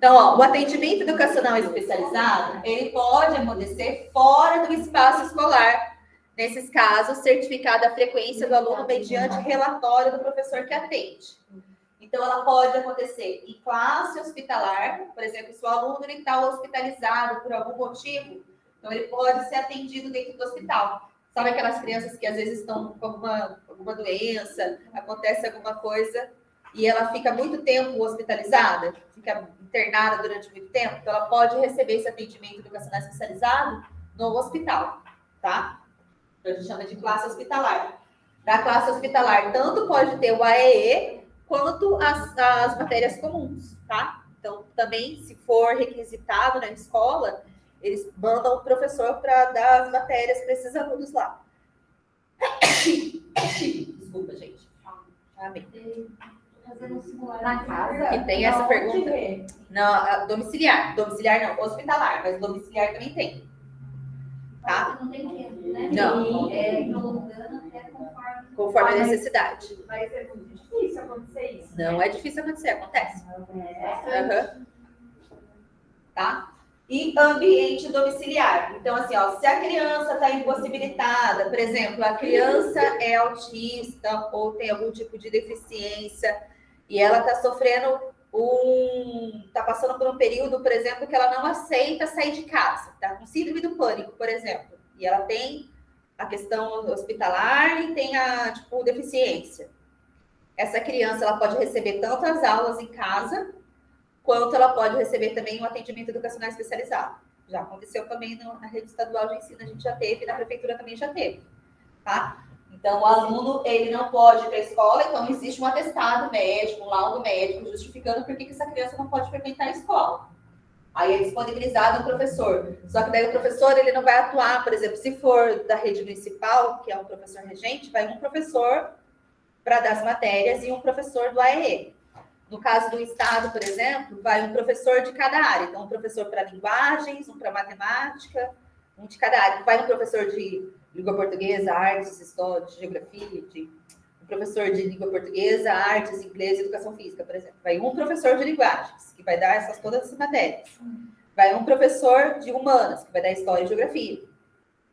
Então, ó, o atendimento educacional especializado, ele pode acontecer fora do espaço escolar. Nesses casos, certificada a frequência do aluno mediante relatório do professor que atende. Então, ela pode acontecer em classe hospitalar, por exemplo, se o aluno está hospitalizado por algum motivo, então ele pode ser atendido dentro do hospital. Sabe aquelas crianças que às vezes estão com alguma doença, acontece alguma coisa e ela fica muito tempo hospitalizada, fica internada durante muito tempo, então ela pode receber esse atendimento educacional especializado no hospital, tá? Então, a gente chama de classe hospitalar. Da classe hospitalar, tanto pode ter o AEE, quanto as matérias comuns, tá? Então, também, se for requisitado na escola, eles mandam o professor para dar as matérias para esses alunos lá. Desculpa, gente. Amém. Na casa? E tem essa pergunta. Não, domiciliar. Domiciliar não, hospitalar, mas domiciliar também tem. Tá? Não tem tempo, né? Não. Prolongando até conforme a necessidade. Mas é muito difícil acontecer isso. Não é difícil acontecer, acontece. Uhum. Tá? E ambiente domiciliar. Então, assim, ó, se a criança está impossibilitada, por exemplo, a criança é autista ou tem algum tipo de deficiência e ela está sofrendo está passando por um período, por exemplo, que ela não aceita sair de casa, tá? Com síndrome do pânico, por exemplo. E ela tem a questão hospitalar e tem a, tipo, deficiência. Essa criança, ela pode receber tanto as aulas em casa, quanto ela pode receber também um atendimento educacional especializado. Já aconteceu também na rede estadual de ensino, a gente já teve, na prefeitura também já teve, tá? Então, o aluno, ele não pode ir para a escola, então existe um atestado médico, um laudo médico, justificando por que essa criança não pode frequentar a escola. Aí é disponibilizado o professor. Só que daí o professor, ele não vai atuar, por exemplo, se for da rede municipal, que é um professor regente, vai um professor para dar as matérias e um professor do AEE. No caso do estado, por exemplo, vai um professor de cada área. Então, um professor para linguagens, um para matemática, um de cada área. Vai um professor de língua portuguesa, artes, história, geografia, um professor de língua portuguesa, artes, inglês e educação física, por exemplo. Vai um professor de linguagens, que vai dar todas essas matérias. Vai um professor de humanas, que vai dar história e geografia.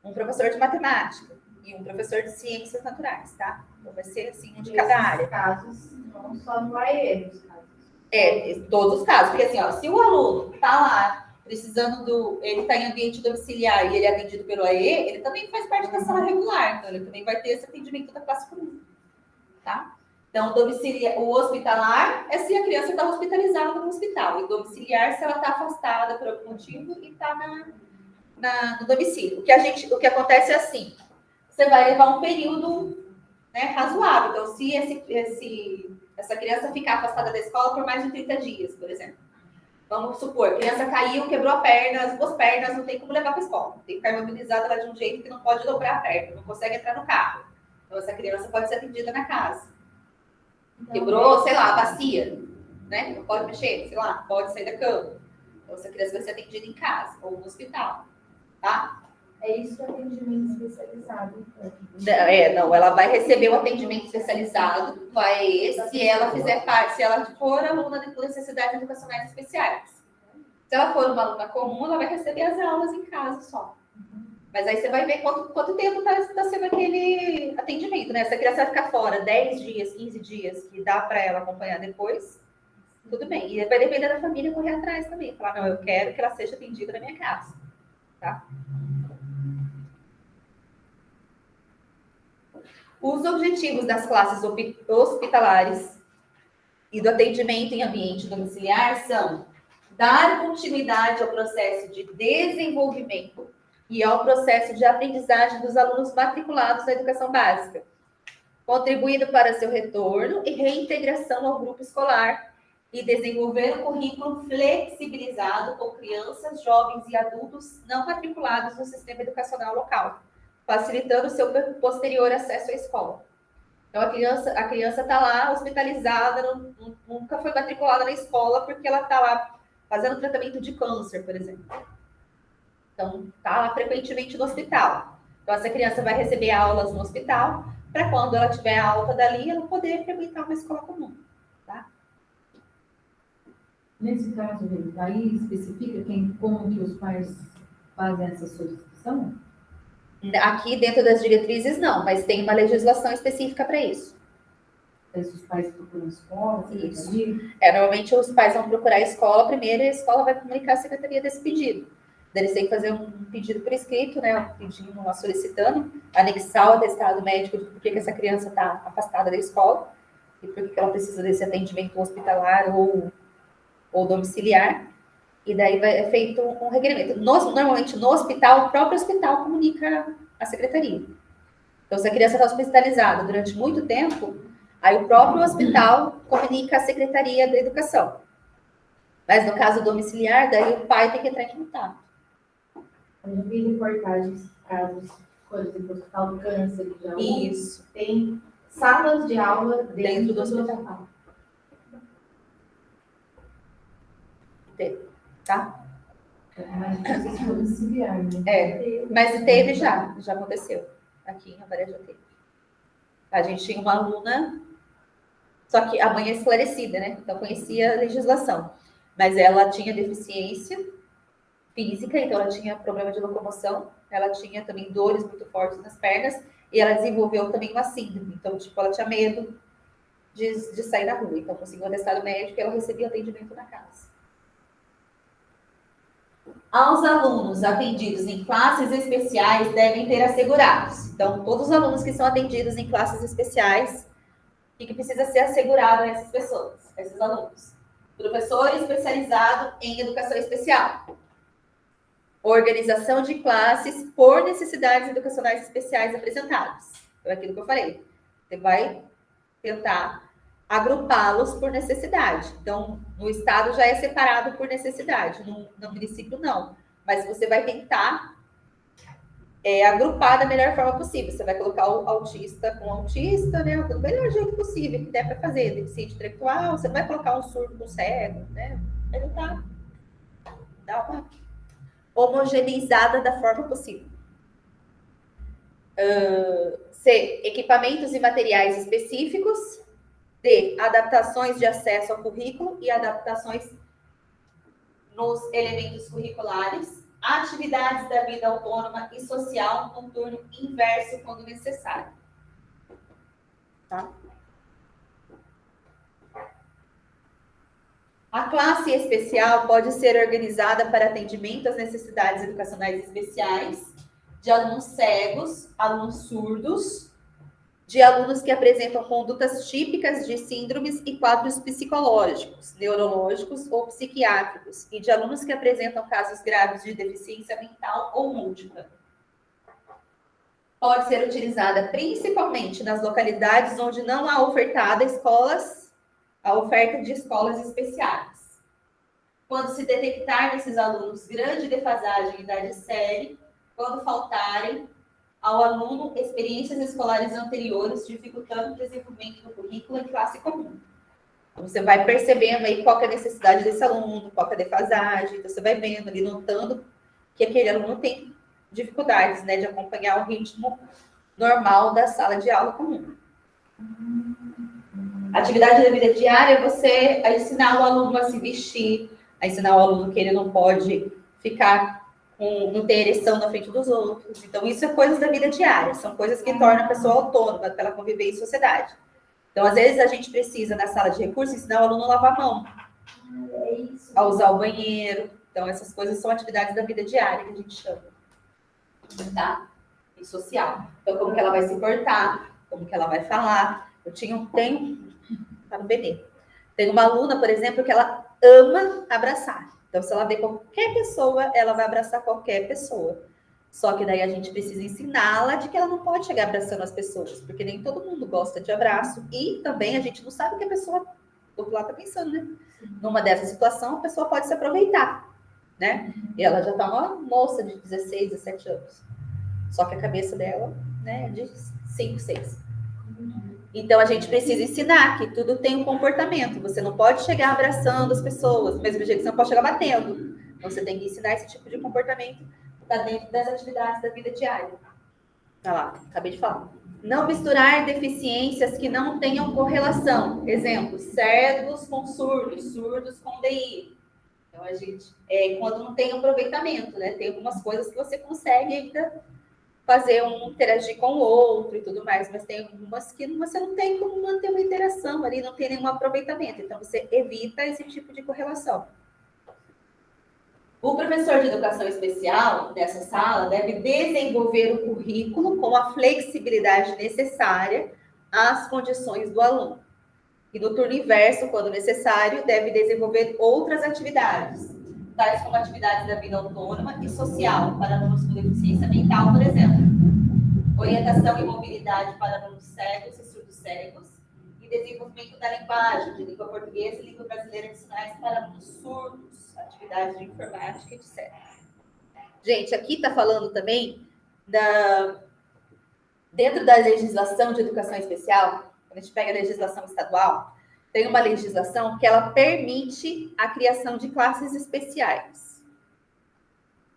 Um professor de matemática e um professor de ciências naturais, tá? Então, vai ser assim, um de cada área. Casos, não só no AE, nos casos. Em todos os casos. Porque assim, ó, se o aluno está lá precisando ele está em ambiente domiciliar e ele é atendido pelo AE, ele também faz parte da sala regular, então ele também vai ter esse atendimento da classe comum, tá? Então, o hospitalar é se a criança está hospitalizada no hospital, e domiciliar se ela está afastada por algum motivo e está no domicílio. O que acontece é assim, você vai levar um período, né, razoável. Então, se essa criança ficar afastada da escola por mais de 30 dias, por exemplo. Vamos supor, a criança caiu, quebrou a perna, as duas pernas, não tem como levar para a escola. Tem que ficar imobilizada lá de um jeito que não pode dobrar a perna, não consegue entrar no carro. Então, essa criança pode ser atendida na casa. Então, quebrou, sei lá, a bacia, né? Não pode mexer, sei lá, pode sair da cama. Então, essa criança vai ser atendida em casa ou no hospital, tá? É isso, atendimento especializado. Não, ela vai receber o atendimento especializado do AEE se ela fizer parte, se ela for aluna de necessidades educacionais especiais. Se ela for uma aluna comum, ela vai receber as aulas em casa só. Mas aí você vai ver quanto tempo está sendo aquele atendimento, né? Se a criança vai ficar fora 10 dias, 15 dias, que dá para ela acompanhar depois, tudo bem. E vai depender da família correr atrás também. Falar, não, eu quero que ela seja atendida na minha casa, tá? Os objetivos das classes hospitalares e do atendimento em ambiente domiciliar são dar continuidade ao processo de desenvolvimento e ao processo de aprendizagem dos alunos matriculados na educação básica, contribuindo para seu retorno e reintegração ao grupo escolar e desenvolver um currículo flexibilizado com crianças, jovens e adultos não matriculados no sistema educacional local, facilitando o seu posterior acesso à escola. Então, a criança está lá hospitalizada, nunca foi matriculada na escola porque ela está lá fazendo tratamento de câncer, por exemplo. Então, está lá frequentemente no hospital. Então, essa criança vai receber aulas no hospital para quando ela tiver alta dali, ela poder frequentar uma escola comum, tá? Nesse caso, aí especifica como que os pais fazem essa solicitação? Aqui dentro das diretrizes, não, mas tem uma legislação específica para isso. Se os pais procuram escola, Isso. secretaria? Normalmente os pais vão procurar a escola primeiro e a escola vai comunicar à secretaria desse pedido. Daí eles têm que fazer um pedido por escrito, né? Um pedido, uma solicitando, anexar o atestado médico de por que essa criança está afastada da escola e por que ela precisa desse atendimento hospitalar ou domiciliar. E daí é feito um requerimento. Normalmente no hospital, o próprio hospital comunica à secretaria. Então, se a criança está hospitalizada durante muito tempo, aí o próprio hospital comunica à Secretaria da Educação. Mas no caso domiciliar, daí o pai tem que entrar em contato. Eu já vi reportagens, casos, por exemplo, o Hospital do Câncer de Jaú, Isso. tem salas de aula Dentro do hospital. Tá? Mas não sei se domiciliar, né? Mas teve já aconteceu. Aqui em Avaré já teve. A gente tinha uma aluna, só que a mãe é esclarecida, né? Então conhecia a legislação. Mas ela tinha deficiência física, então ela tinha problema de locomoção, ela tinha também dores muito fortes nas pernas, e ela desenvolveu também uma síndrome. Então, tipo, ela tinha medo de sair na rua. Então, conseguiu um atestado médico e ela recebia atendimento na casa. Aos alunos atendidos em classes especiais devem ter assegurados. Então, todos os alunos que são atendidos em classes especiais, o que precisa ser assegurado a essas pessoas, a esses alunos? Professor especializado em educação especial. Organização de classes por necessidades educacionais especiais apresentadas. Então, é aquilo que eu falei. Você vai tentar agrupá-los por necessidade. Então, no estado já é separado por necessidade, no município não. Mas você vai tentar agrupar da melhor forma possível. Você vai colocar o autista com autista, né? Do melhor jeito possível que der para fazer. Deficiente intelectual, você não vai colocar um surdo com cego, né? Vai tentar dar uma homogeneizada da forma possível. C. Equipamentos e materiais específicos. D. Adaptações de acesso ao currículo e adaptações nos elementos curriculares. Atividades da vida autônoma e social no turno inverso quando necessário. Tá? A classe especial pode ser organizada para atendimento às necessidades educacionais especiais de alunos cegos, alunos surdos, de alunos que apresentam condutas típicas de síndromes e quadros psicológicos, neurológicos ou psiquiátricos, e de alunos que apresentam casos graves de deficiência mental ou múltipla. Pode ser utilizada principalmente nas localidades onde não há ofertada a oferta de escolas especiais. Quando se detectar nesses alunos grande defasagem em idade série, quando faltarem ao aluno experiências escolares anteriores, dificultando o desenvolvimento do currículo em classe comum. Então, você vai percebendo aí qual que é a necessidade desse aluno, qual que é a defasagem, então você vai vendo ali, notando que aquele aluno tem dificuldades, né, de acompanhar o ritmo normal da sala de aula comum. A atividade da vida diária é você ensinar o aluno a se vestir, a ensinar o aluno que ele não pode ficar não ter ereção na frente dos outros. Então, isso é coisas da vida diária, são coisas que tornam a pessoa autônoma para ela conviver em sociedade. Então, às vezes, a gente precisa, na sala de recursos, ensinar o aluno a lavar a mão, a usar o banheiro. Então, essas coisas são atividades da vida diária que a gente chama. Tá? E social. Então, como que ela vai se portar, como que ela vai falar. Tá no BD. Tem uma aluna, por exemplo, que ela ama abraçar. Então, se ela vê qualquer pessoa, ela vai abraçar qualquer pessoa. Só que daí a gente precisa ensiná-la de que ela não pode chegar abraçando as pessoas, porque nem todo mundo gosta de abraço e também a gente não sabe o que a pessoa do outro lado está pensando, né? Numa dessa situação, a pessoa pode se aproveitar, né? E ela já está uma moça de 16, 17 anos. Só que a cabeça dela, né, é de 5, 6. Então, a gente precisa ensinar que tudo tem um comportamento. Você não pode chegar abraçando as pessoas, do mesmo jeito que você não pode chegar batendo. Então, você tem que ensinar esse tipo de comportamento. Está dentro das atividades da vida diária. Tá lá, acabei de falar. Não misturar deficiências que não tenham correlação. Exemplo, cegos com surdos, surdos com DI. Então, a gente, quando não tem aproveitamento, né? Tem algumas coisas que você consegue ainda fazer um interagir com o outro e tudo mais, mas tem algumas que você não tem como manter uma interação ali, não tem nenhum aproveitamento. Então, você evita esse tipo de correlação. O professor de educação especial dessa sala deve desenvolver o currículo com a flexibilidade necessária às condições do aluno. E no turno inverso, quando necessário, deve desenvolver outras atividades, tais como atividades da vida autônoma e social, para alunos com deficiência mental, por exemplo. Orientação e mobilidade para alunos cegos e surdos cegos, e desenvolvimento da linguagem, de língua portuguesa e língua brasileira de sinais para alunos surdos, atividades de informática, etc. Gente, aqui está falando também dentro da legislação de educação especial, quando a gente pega a legislação estadual, tem uma legislação que ela permite a criação de classes especiais,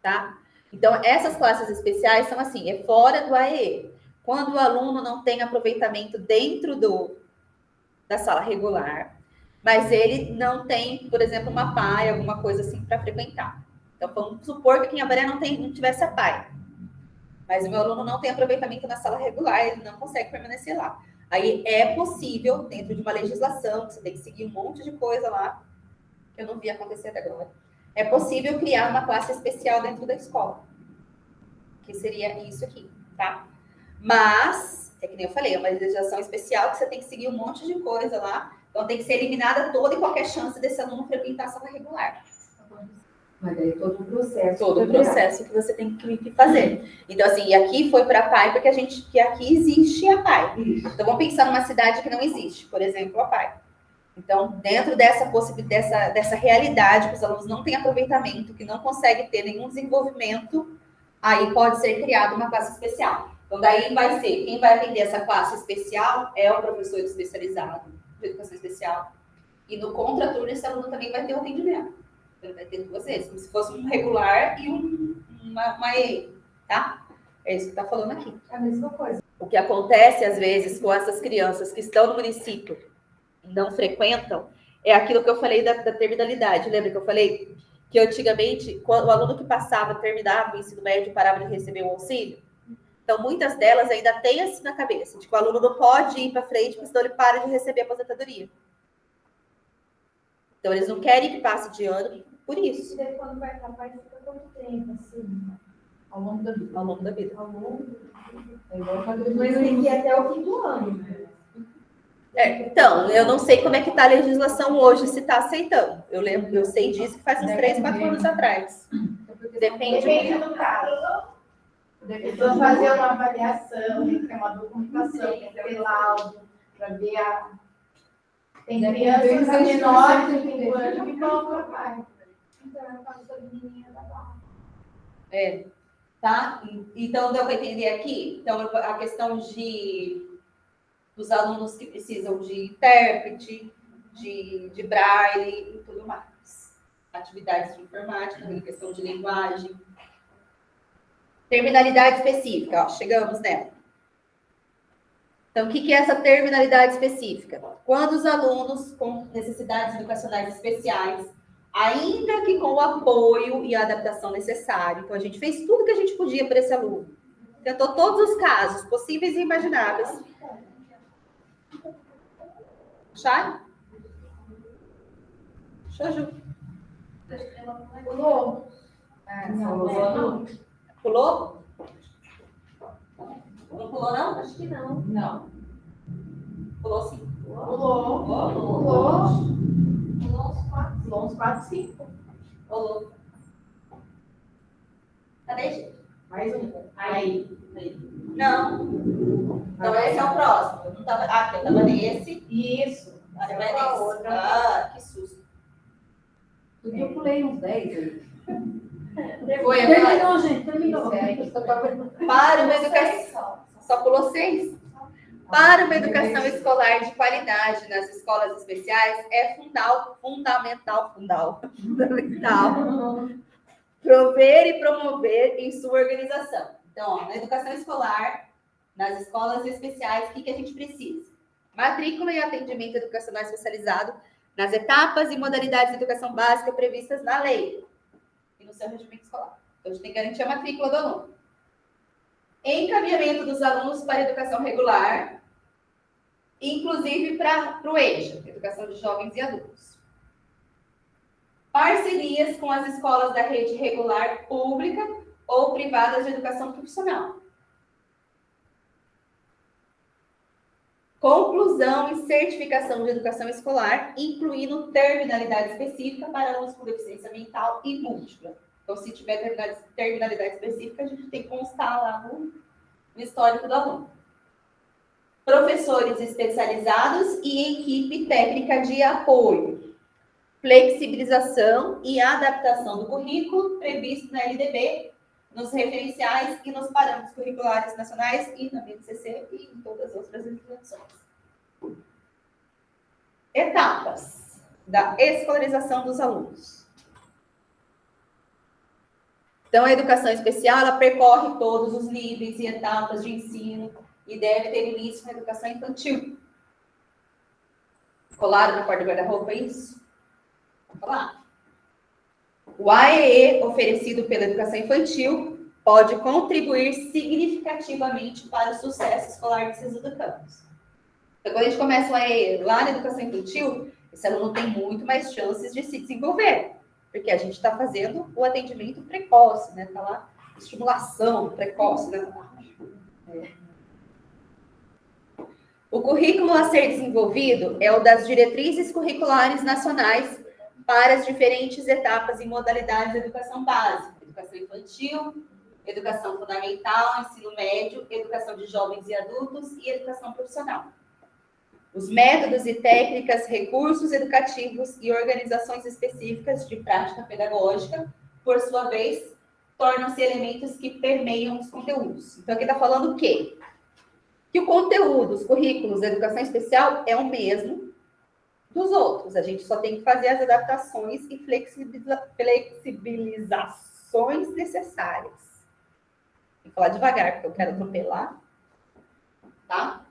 tá? Então, essas classes especiais são assim, é fora do AEE. Quando o aluno não tem aproveitamento dentro da sala regular, mas ele não tem, por exemplo, uma PAI, alguma coisa assim para frequentar. Então, vamos supor que aqui em Avaré não tivesse a PAI, mas o meu aluno não tem aproveitamento na sala regular, ele não consegue permanecer lá. Aí é possível, dentro de uma legislação, que você tem que seguir um monte de coisa lá, que eu não vi acontecer até agora, é possível criar uma classe especial dentro da escola, que seria isso aqui, tá? Mas, é que nem eu falei, é uma legislação especial que você tem que seguir um monte de coisa lá, então tem que ser eliminada toda e qualquer chance desse aluno frequentar a sala regular. Mas aí todo o processo. Todo o processo que você tem que fazer. Então, assim, e aqui foi para a PAI, porque que aqui existe a PAI. Então, vamos pensar numa cidade que não existe, por exemplo, a PAI. Então, dentro dessa realidade, que os alunos não têm aproveitamento, que não conseguem ter nenhum desenvolvimento, aí pode ser criada uma classe especial. Então, daí vai ser, quem vai atender essa classe especial é o professor especializado de educação especial. E no contraturno, esse aluno também vai ter o atendimento. Ele vai ter duas vezes, como se fosse um regular e uma EI, tá? É isso que está falando aqui. É a mesma coisa. O que acontece, às vezes, com essas crianças que estão no município e não frequentam, é aquilo que eu falei da terminalidade. Lembra que eu falei que antigamente, quando o aluno que terminava o ensino médio, parava de receber o auxílio? Então, muitas delas ainda têm assim na cabeça, de que o aluno não pode ir para frente, porque senão ele para de receber a aposentadoria. Então, eles não querem que passe de ano por isso. E daí quando vai para a PAI, fica quanto tempo, assim? Ao longo da vida. Ao longo da vida. Ao longo da vida. É igual mas tem que ir até o fim do ano. Então, eu não sei como é que está a legislação hoje, se está aceitando. Eu sei disso que faz uns 3, 4 anos atrás. Depende do caso. Precisa fazer uma avaliação, tem que ter uma documentação, tem que ter laudo, para ver a... Tem crianças menores de 5 anos que vão para a PAI. Então, é o caso da menininha da Barra. Tá? Então, deu para entender aqui? Então, a questão dos alunos que precisam de intérprete, de braille e tudo mais. Atividades de informática, questão de linguagem. Terminalidade específica, ó, chegamos nela. Então, o que é essa terminalidade específica? Quando os alunos com necessidades educacionais especiais, ainda que com o apoio e a adaptação necessária, então a gente fez tudo que a gente podia para esse aluno. Tentou todos os casos possíveis e imagináveis. Chay? Xoju. Pulou. Não. Pulou? Não pulou, não? Acho que não. Não. Pulou sim. Pulou. Pulou uns 4. 5. Pulou. Cadê, gente? Mais um. Aí. Não. Então, esse é o próximo. Eu não tava... Ah, eu estava nesse. Isso. Agora vai nesse. Ah, que susto. Eu pulei uns 10 aí. Foi agora. Terminou, gente, terminou. Para uma educação. Só pulou 6. Para uma educação escolar de qualidade nas escolas especiais, é fundamental prover e promover em sua organização. Então, ó, na educação escolar, nas escolas especiais, o que a gente precisa? Matrícula e atendimento educacional especializado nas etapas e modalidades de educação básica previstas na lei e no seu regimento escolar. Então, a gente tem que garantir a matrícula do aluno. Encaminhamento dos alunos para a educação regular, inclusive para o EJA, Educação de Jovens e Adultos. Parcerias com as escolas da rede regular pública ou privadas de educação profissional. Conclusão e certificação de educação escolar, incluindo terminalidade específica para alunos com deficiência mental e múltipla. Então, se tiver terminalidade específica, a gente tem que constar lá no histórico do aluno. Professores especializados e equipe técnica de apoio. Flexibilização e adaptação do currículo previsto na LDB, nos referenciais e nos parâmetros curriculares nacionais e na BNCC e em todas as outras legislações. Etapas da escolarização dos alunos. Então, a educação especial, ela percorre todos os níveis e etapas de ensino e deve ter início na educação infantil. Colaram na porta do guarda-roupa, é isso? Vamos falar. O AEE oferecido pela educação infantil pode contribuir significativamente para o sucesso escolar desses educandos. Então, quando a gente começa o AEE lá na educação infantil, esse aluno tem muito mais chances de se desenvolver, porque a gente está fazendo o atendimento precoce, né? Está lá, estimulação precoce, né? O currículo a ser desenvolvido é o das diretrizes curriculares nacionais para as diferentes etapas e modalidades de educação básica, educação infantil, educação fundamental, ensino médio, educação de jovens e adultos e educação profissional. Os métodos e técnicas, recursos educativos e organizações específicas de prática pedagógica, por sua vez, tornam-se elementos que permeiam os conteúdos. Então, aqui está falando o quê? Que o conteúdo, os currículos da educação especial é o mesmo dos outros. A gente só tem que fazer as adaptações e flexibilizações necessárias. Vou falar devagar, porque eu quero atropelar. Tá?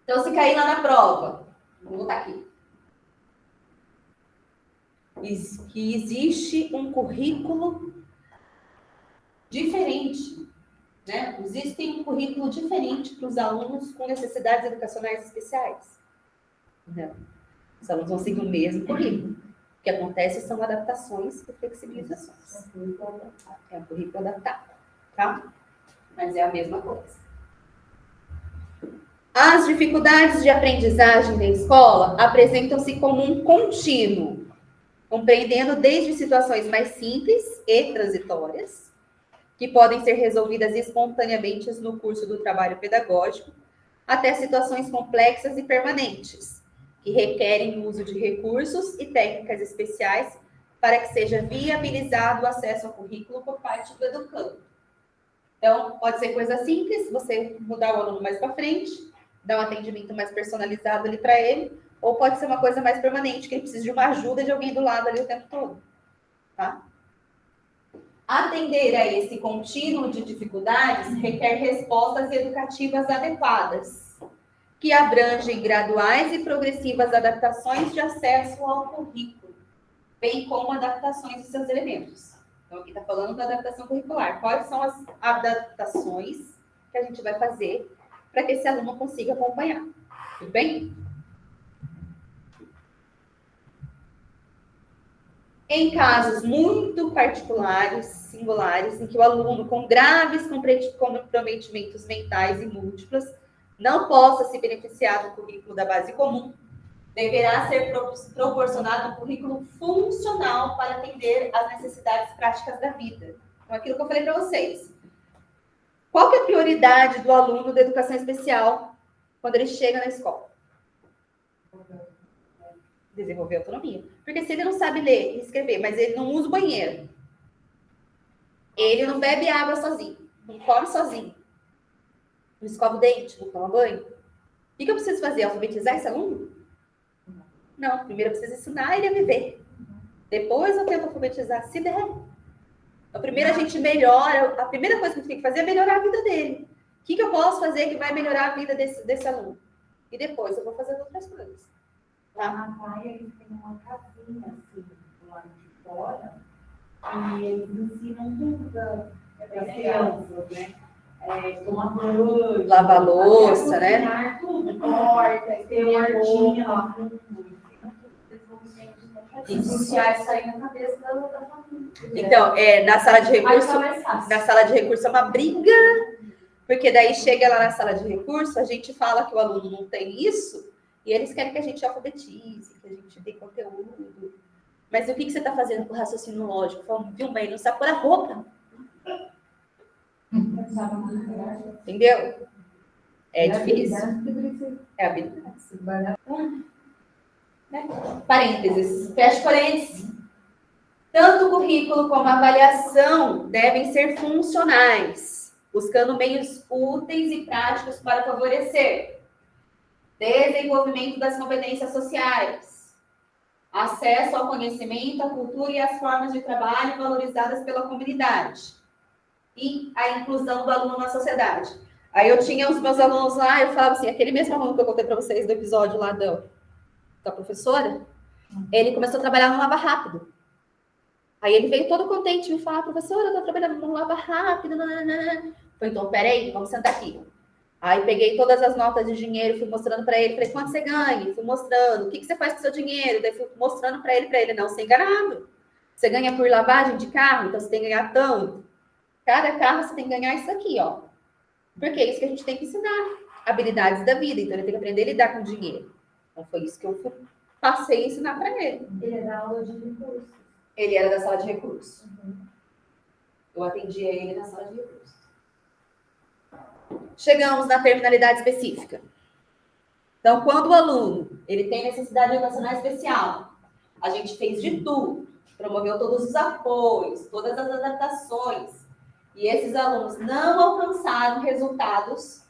Então, se cair lá na prova, vou botar aqui. Que existe um currículo diferente, né? Existe um currículo diferente para os alunos com necessidades educacionais especiais. Não. Os alunos vão seguir o mesmo currículo. O que acontece são adaptações e flexibilizações. É um currículo adaptado, tá? Mas é a mesma coisa. As dificuldades de aprendizagem na escola apresentam-se como um contínuo, compreendendo desde situações mais simples e transitórias, que podem ser resolvidas espontaneamente no curso do trabalho pedagógico, até situações complexas e permanentes, que requerem o uso de recursos e técnicas especiais para que seja viabilizado o acesso ao currículo por parte do educando. Então, pode ser coisa simples, você mudar o aluno mais para frente, dar um atendimento mais personalizado ali para ele, ou pode ser uma coisa mais permanente, que ele precisa de uma ajuda de alguém do lado ali o tempo todo, tá? Atender a esse contínuo de dificuldades requer respostas educativas adequadas, que abrangem graduais e progressivas adaptações de acesso ao currículo, bem como adaptações de seus elementos. Então, aqui está falando da adaptação curricular. Quais são as adaptações que a gente vai fazer para que esse aluno consiga acompanhar? Tudo bem? Em casos muito particulares, singulares, em que o aluno com graves comprometimentos mentais e múltiplos não possa se beneficiar do currículo da base comum, deverá ser proporcionado um currículo funcional para atender às necessidades práticas da vida. Então, aquilo que eu falei para vocês. Qual que é a prioridade do aluno da educação especial quando ele chega na escola? Desenvolver autonomia. Porque se ele não sabe ler e escrever, mas ele não usa o banheiro, ele não bebe água sozinho, não come sozinho, não escova o dente, não toma banho, o que eu preciso fazer? Alfabetizar esse aluno? Não, primeiro eu preciso ensinar ele a viver. Depois eu tento alfabetizar, se der. Então, primeiro a gente melhora, a primeira coisa que a gente tem que fazer é melhorar a vida dele. que eu posso fazer que vai melhorar a vida desse aluno? E depois eu vou fazendo outras coisas. Lá na praia, eles têm uma casinha, assim, do lado de fora, e eles ensinam tudo das crianças, né? Tomar banho, Lavar louça, né? cozinhar, tudo, porta, tem uma hortinha lá. Essenciais saem na cabeça da família. Então, na sala de Aí recurso, tá mais fácil. na sala de recurso é uma briga, porque daí chega lá na sala de recurso, a gente fala que o aluno não tem isso, e eles querem que a gente alfabetize, que a gente dê conteúdo. Mas o que você está fazendo com o raciocínio lógico? Falando, viu, mãe, não sabe pôr a roupa. Entendeu? É difícil. É habilidade. Parênteses. Fecha parênteses. Tanto o currículo como a avaliação devem ser funcionais, buscando meios úteis e práticos para favorecer desenvolvimento das competências sociais, acesso ao conhecimento, à cultura e às formas de trabalho valorizadas pela comunidade e a inclusão do aluno na sociedade. Aí eu tinha os meus alunos lá, eu falava assim, aquele mesmo aluno que eu contei para vocês do episódio lá da professora, ele começou a trabalhar no Lava Rápido. Aí ele veio todo contente me falar, professora, eu tô trabalhando no Lava Rápido. Falei, então, peraí, vamos sentar aqui. Aí peguei todas as notas de dinheiro, fui mostrando para ele, falei, quanto você ganha? Fui mostrando, o que você faz com o seu dinheiro? Daí fui mostrando para ele, não, ser enganado. Você ganha por lavagem de carro, então você tem que ganhar tanto. Cada carro você tem que ganhar isso aqui, ó. Porque é isso que a gente tem que ensinar. Habilidades da vida, então ele tem que aprender a lidar com dinheiro. Então foi isso que eu passei a ensinar para ele. Ele é da aula de recursos. Ele era da sala de recursos. Eu atendia ele na sala de recursos. Chegamos na terminalidade específica. Então, quando o aluno ele tem necessidade educacional especial, a gente fez de tudo, promoveu todos os apoios, todas as adaptações, e esses alunos não alcançaram resultados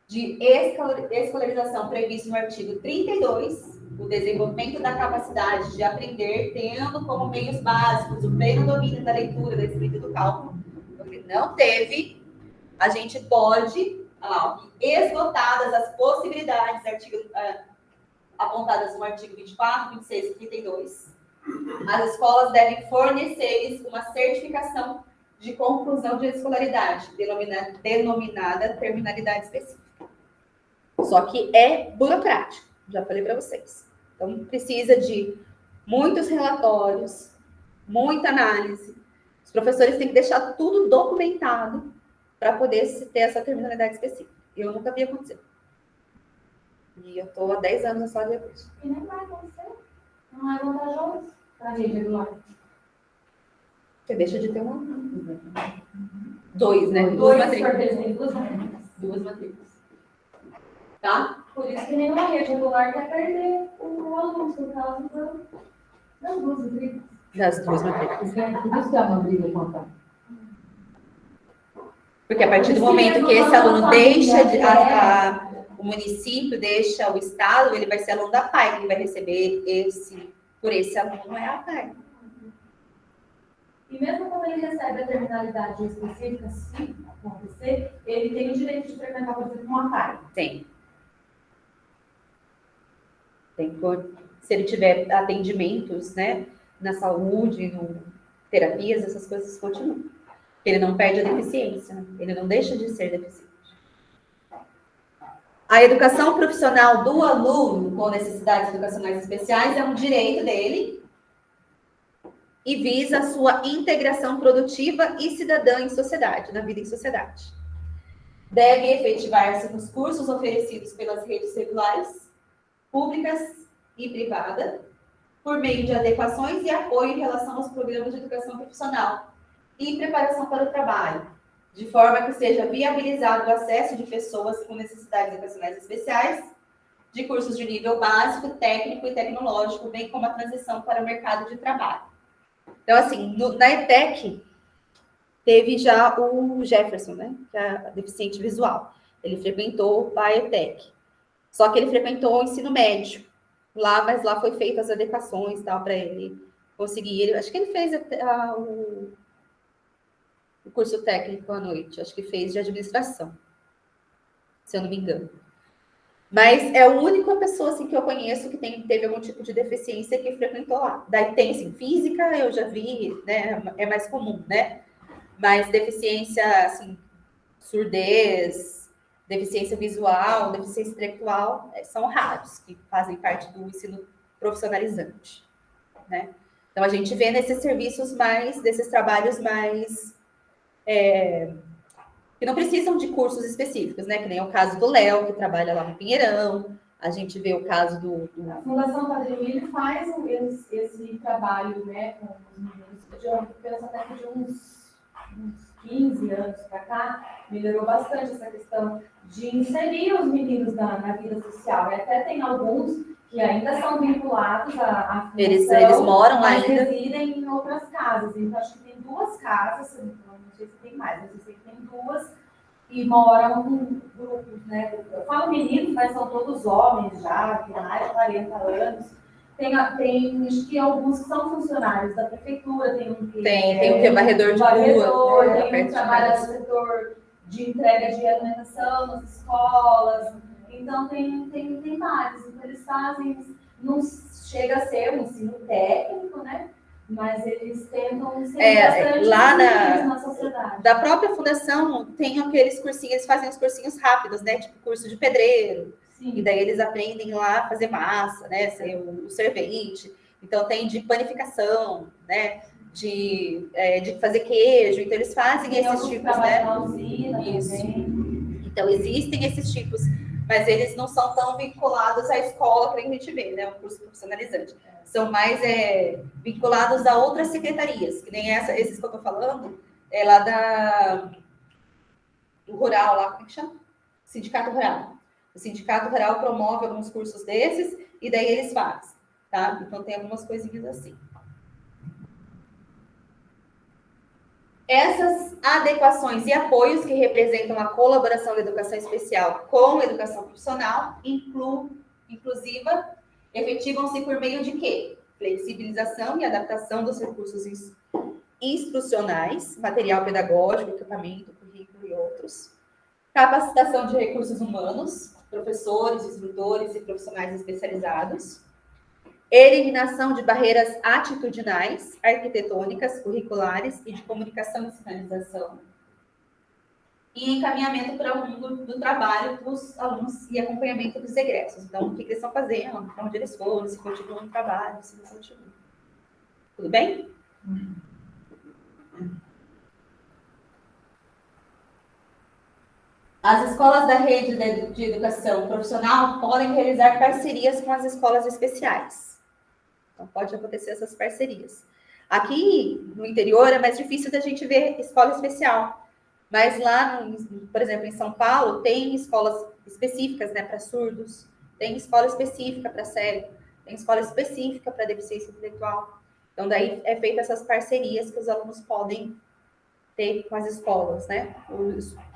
de escolarização previsto no artigo 32, o desenvolvimento da capacidade de aprender, tendo como meios básicos o pleno domínio da leitura, da escrita e do cálculo. Porque não teve, a gente pode, esgotadas as possibilidades apontadas no artigo 24, 26 e 32, as escolas devem fornecer-lhes uma certificação de conclusão de escolaridade, denominada terminalidade específica. Só que é burocrático, já falei para vocês. Então, precisa de muitos relatórios, muita análise. Os professores têm que deixar tudo documentado para poder ter essa terminalidade específica. Eu nunca vi acontecer. E eu estou há 10 anos na sala de recursos. E nem vai acontecer. Não é vantajoso para a rede regular. Você deixa de ter um. Dois, né? Duas matrículas. Duas matrículas. Tá? Por isso que nenhuma rede regular quer perder o aluno, por causa das duas matrículas. Das duas matrículas. Por isso que é uma briga contar. Porque a partir do momento que esse aluno deixa o município, deixa o estado, ele vai ser aluno da PAI, ele vai receber por esse aluno é a PAI. E mesmo quando ele recebe a terminalidade específica, se acontecer, ele tem o direito de frequentar, por exemplo, uma PAI. Tem. Se ele tiver atendimentos, né, na saúde, terapias, essas coisas continuam. Ele não perde a deficiência, né? Ele não deixa de ser deficiente. A educação profissional do aluno com necessidades educacionais especiais é um direito dele e visa a sua integração produtiva e cidadã em sociedade, na vida em sociedade. Deve efetivar-se nos cursos oferecidos pelas redes regulares, públicas e privadas, por meio de adequações e apoio em relação aos programas de educação profissional e preparação para o trabalho, de forma que seja viabilizado o acesso de pessoas com necessidades educacionais especiais, de cursos de nível básico, técnico e tecnológico, bem como a transição para o mercado de trabalho. Então, assim, na ETEC, teve já o Jefferson, né, que é deficiente visual. Ele frequentou a ETEC. Só que ele frequentou o ensino médio lá, mas lá foi feitas as adequações para ele conseguir. Acho que ele fez o curso técnico à noite, acho que fez de administração. se eu não me engano. Mas é a única pessoa assim, que eu conheço que teve algum tipo de deficiência que frequentou lá. Daí tem, assim, física, eu já vi, né? É mais comum, né? Mas deficiência, assim, surdez, deficiência visual, deficiência intelectual, são raros que fazem parte do ensino profissionalizante, né? Então, a gente vê nesses serviços mais, desses trabalhos mais que não precisam de cursos específicos, né? Que nem é o caso do Léo, que trabalha lá no Pinheirão. A gente vê o caso A Fundação Padre Emílio faz esse trabalho, né, com os meninos. Eu penso até que de uns 15 anos para cá, melhorou bastante essa questão de inserir os meninos na vida social. E até tem alguns que ainda são vinculados à fundação, eles moram lá mas ainda. residem em outras casas. Então, acho que tem 2 casas, não sei se tem mais, mas eu sei que tem 2, e moram em grupos, né? Eu falo meninos, mas são todos homens já, de mais de 40 anos. Tem acho que alguns que são funcionários da prefeitura, tem um que Tem o que? Varredor de varredor, rua. tem um que trabalha no setor de entrega de alimentação nas escolas. Então, tem vários. Então, eles fazem, não chega a ser um ensino técnico, né? Mas eles tentam ser bastante lá na sociedade. Da própria fundação, tem aqueles cursinhos, eles fazem os cursinhos rápidos, né? Tipo curso de pedreiro. Sim. E daí eles aprendem lá a fazer massa, né? Ser o servente. Então, tem de panificação, né? De fazer queijo. Então, eles fazem esses tipos, né? Na usina, isso. Também. Então, existem esses tipos, mas eles não são tão vinculados à escola que a gente vê, né? O curso profissionalizante. São mais vinculados a outras secretarias, que nem esses que eu estou falando, lá do Rural, lá, como é que chama? Sindicato Rural. O Sindicato Rural promove alguns cursos desses, e daí eles fazem, tá? Então, tem algumas coisinhas assim. Essas adequações e apoios que representam a colaboração da educação especial com a educação profissional, inclusiva, efetivam-se por meio de quê? Flexibilização e adaptação dos recursos instrucionais, material pedagógico, equipamento, currículo e outros. Capacitação de recursos humanos, professores, instrutores e profissionais especializados. Eliminação de barreiras atitudinais, arquitetônicas, curriculares e de comunicação e sinalização. E encaminhamento para o mundo do trabalho dos alunos e acompanhamento dos egressos. Então, o que eles estão fazendo, para onde eles foram, se continuam no trabalho, se não continuam. Tudo bem? As escolas da rede de educação profissional podem realizar parcerias com as escolas especiais. Então, pode acontecer essas parcerias. Aqui no interior é mais difícil da gente ver escola especial. Mas lá, por exemplo, em São Paulo, tem escolas específicas, né, para surdos, tem escola específica para cego, tem escola específica para deficiência intelectual. Então, daí é feita essas parcerias que os alunos podem ter com as escolas, né?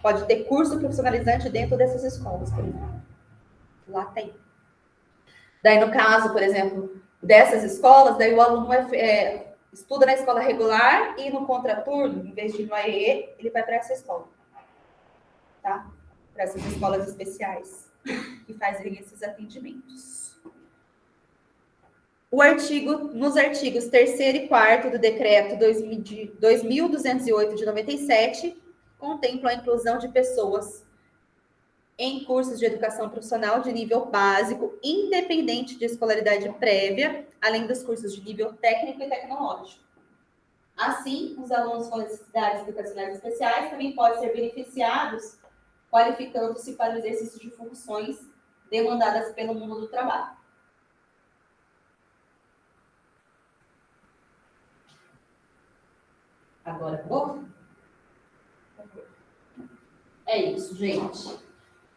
Pode ter curso profissionalizante dentro dessas escolas, por exemplo. Lá tem. Daí, no caso, por exemplo, dessas escolas, daí o aluno estuda na escola regular e no contraturno, em vez de ir no AEE, ele vai para essa escola. Tá? Para essas escolas especiais que fazem esses atendimentos. Nos artigos 3º e 4º do decreto 2.208 de 97, contemplam a inclusão de pessoas em cursos de educação profissional de nível básico, independente de escolaridade prévia, além dos cursos de nível técnico e tecnológico. Assim, os alunos com necessidades educacionais especiais também podem ser beneficiados, qualificando-se para o exercício de funções demandadas pelo mundo do trabalho. Agora acabou? É isso, gente.